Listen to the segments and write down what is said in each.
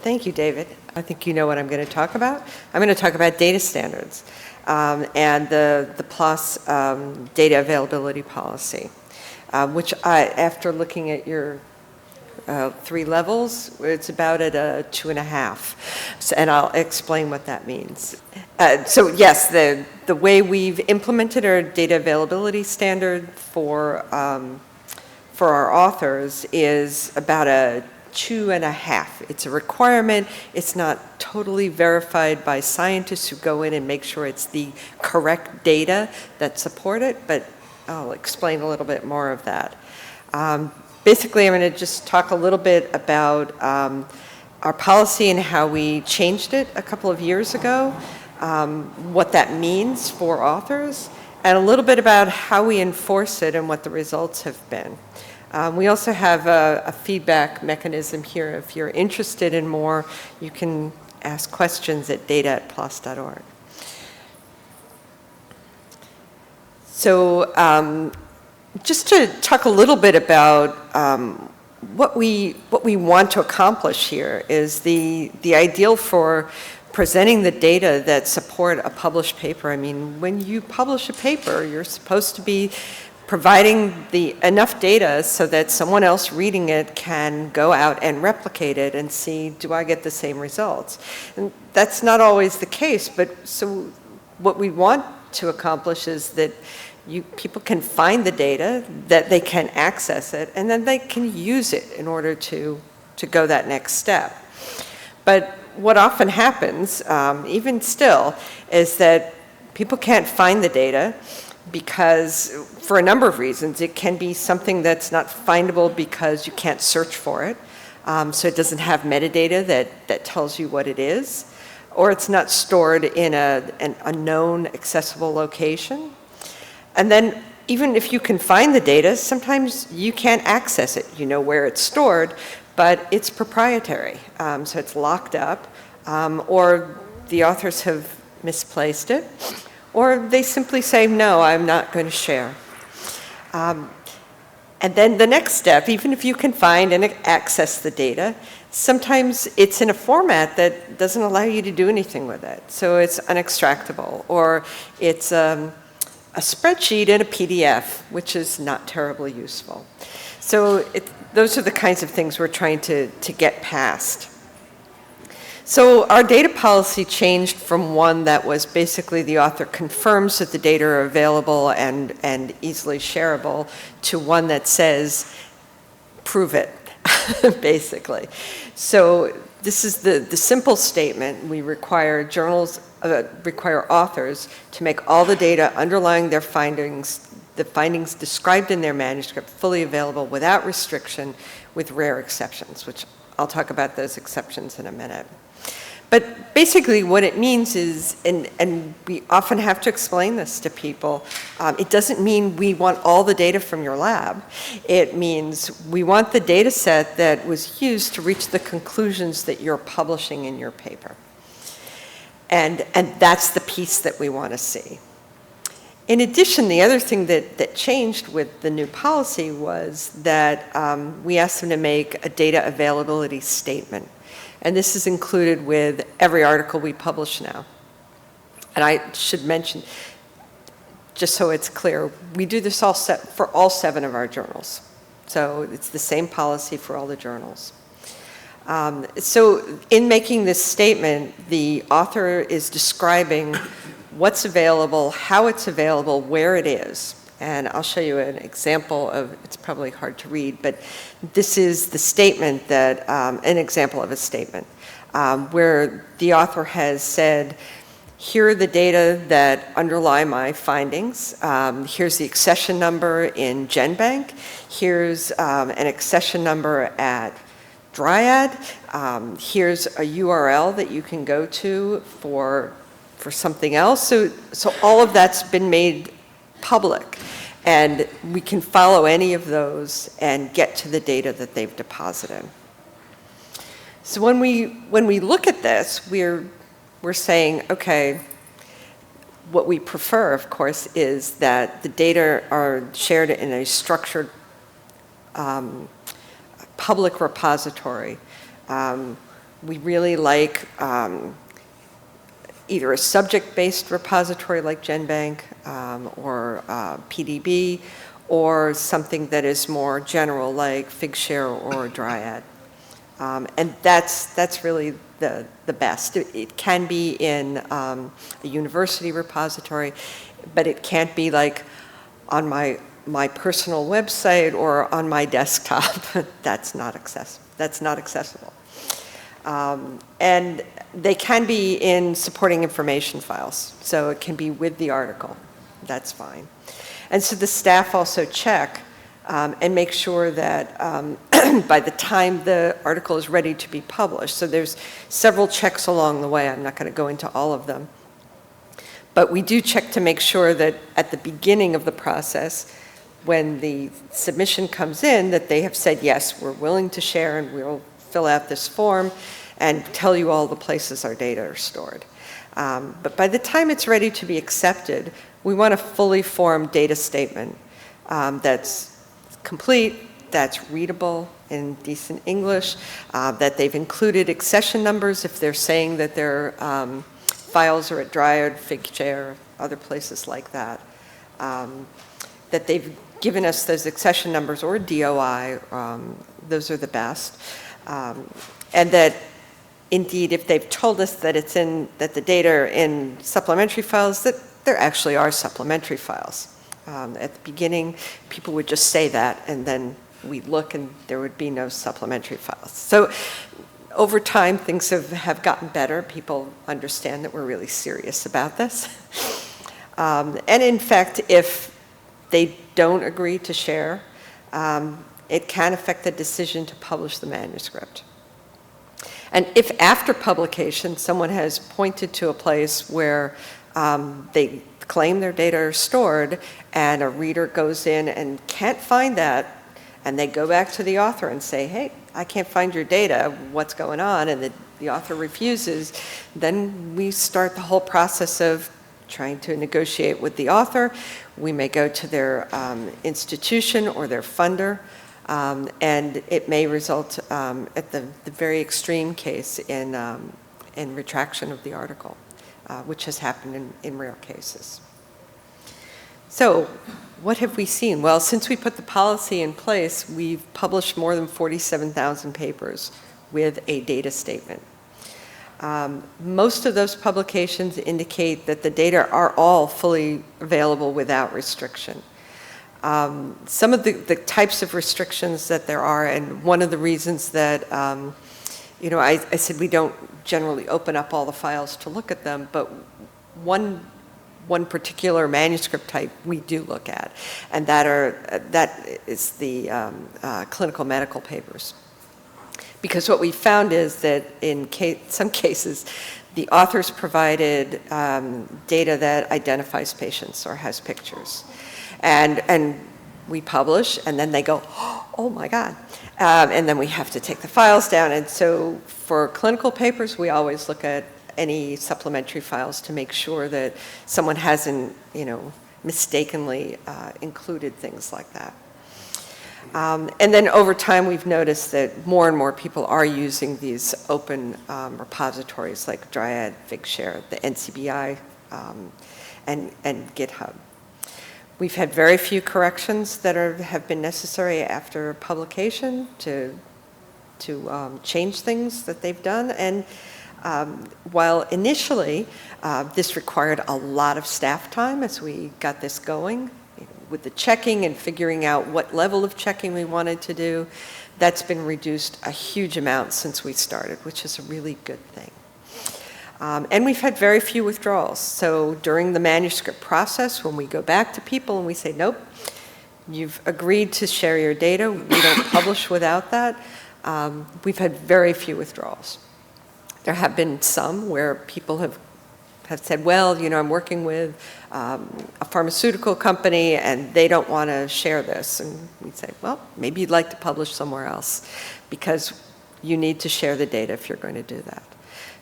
Thank you, David. I think you know what I'm going to talk about. I'm going to talk about data standards and the PLOS data availability policy, which after looking at your 3 levels, it's about at a 2.5. So, and I'll explain what that means. So yes, the way we've implemented our data availability standard for our authors is about a 2.5. It's a requirement. It's not totally verified by scientists who go in and make sure it's the correct data that support it, but I'll explain a little bit more of that. Basically, I'm going to just talk a little bit about our policy and how we changed it a couple of years ago, what that means for authors, and a little bit about how we enforce it and what the results have been. We also have a feedback mechanism here. If you're interested in more, you can ask questions at data@plos.org. So just to talk a little bit about what we want to accomplish here is the ideal for presenting the data that support a published paper. I mean, when you publish a paper, you're supposed to be providing enough data so that someone else reading it can go out and replicate it and see, do I get the same results? And that's not always the case, but so what we want to accomplish is that people can find the data, that they can access it, and then they can use it in order to go that next step. But what often happens, even still, is that people can't find the data because, for a number of reasons, it can be something that's not findable because you can't search for it, so it doesn't have metadata that tells you what it is, or it's not stored in a known accessible location. And then even if you can find the data, sometimes you can't access it. You know where it's stored, but it's proprietary, so it's locked up, or the authors have misplaced it, or they simply say, no, I'm not going to share. And then the next step, even if you can find and access the data, sometimes it's in a format that doesn't allow you to do anything with it. So it's unextractable, or it's a spreadsheet in a PDF, which is not terribly useful. So those are the kinds of things we're trying to get past. So our data policy changed from one that was basically the author confirms that the data are available and easily shareable to one that says, prove it, basically. So this is the simple statement. We require require authors to make all the data underlying their findings, the findings described in their manuscript, fully available without restriction, with rare exceptions, which I'll talk about those exceptions in a minute. But basically what it means is, and we often have to explain this to people, it doesn't mean we want all the data from your lab. It means we want the data set that was used to reach the conclusions that you're publishing in your paper. And that's the piece that we want to see. In addition, the other thing that changed with the new policy was that we asked them to make a data availability statement. And this is included with every article we publish now. And I should mention, just so it's clear, we do this for all 7 of our journals. So it's the same policy for all the journals. So in making this statement, the author is describing what's available, how it's available, where it is. And I'll show you an example of, it's probably hard to read, but this is the statement that, an example of a statement, where the author has said, here are the data that underlie my findings. Here's the accession number in GenBank. Here's an accession number at Dryad. Here's a URL that you can go to for something else. So all of that's been made public, and we can follow any of those and get to the data that they've deposited. So when we look at this, we're saying, okay, what we prefer, of course, is that the data are shared in a structured public repository We really like either a subject-based repository like GenBank or PDB, or something that is more general like Figshare or Dryad. And that's really the best. It can be in a university repository, but it can't be like on my personal website or on my desktop. That's not accessible. And they can be in supporting information files, so it can be with the article. That's fine. And so the staff also check and make sure that by the time the article is ready to be published, so there's several checks along the way. I'm not going to go into all of them. But we do check to make sure that at the beginning of the process, when the submission comes in, that they have said, yes, we're willing to share and we'll fill out this form and tell you all the places our data are stored. But by the time it's ready to be accepted, we want a fully formed data statement that's complete, that's readable in decent English, that they've included accession numbers if they're saying that their files are at Dryad, Figshare, other places like that, that they've given us those accession numbers or DOI, those are the best, and that indeed if they've told us that that the data are in supplementary files, that there actually are supplementary files. At the beginning, people would just say that, and then we'd look and there would be no supplementary files. So over time, things have gotten better. People understand that we're really serious about this. And in fact, if they don't agree to share, it can affect the decision to publish the manuscript. And if after publication, someone has pointed to a place where they claim their data are stored and a reader goes in and can't find that, and they go back to the author and say, hey, I can't find your data, what's going on? And the author refuses, then we start the whole process of trying to negotiate with the author. We may go to their institution or their funder, and it may result at the very extreme case in retraction of the article, which has happened in rare cases. So what have we seen? Well, since we put the policy in place, we've published more than 47,000 papers with a data statement. Most of those publications indicate that the data are all fully available without restriction. Some of the types of restrictions that there are, and one of the reasons that, I said we don't generally open up all the files to look at them, but one particular manuscript type we do look at, and that is the clinical medical papers. Because what we found is that in some cases, the authors provided data that identifies patients or has pictures. And we publish, and then they go, oh my God. And then we have to take the files down. And so for clinical papers, we always look at any supplementary files to make sure that someone hasn't, mistakenly included things like that. And then over time, we've noticed that more and more people are using these open repositories like Dryad, Figshare, the NCBI, and GitHub. We've had very few corrections that have been necessary after publication to change things that they've done. And while initially this required a lot of staff time as we got this going, with the checking and figuring out what level of checking we wanted to do, that's been reduced a huge amount since we started, which is a really good thing. And we've had very few withdrawals. So during the manuscript process, when we go back to people and we say, nope, you've agreed to share your data, we don't publish without that, we've had very few withdrawals. There have been some where people have said, well, I'm working with a pharmaceutical company and they don't want to share this. And we'd say, well, maybe you'd like to publish somewhere else because you need to share the data if you're going to do that.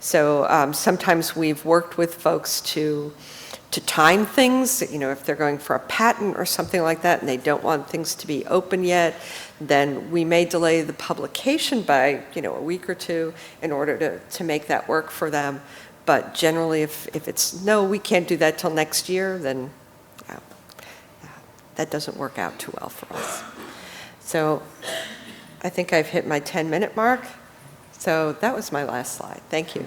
So sometimes we've worked with folks to to time things. You know, if they're going for a patent or something like that and they don't want things to be open yet, then we may delay the publication by, you know, a week or two in order to make that work for them. But generally, if it's, no, we can't do that till next year, then that doesn't work out too well for us. So I think I've hit my 10-minute mark. So that was my last slide. Thank you.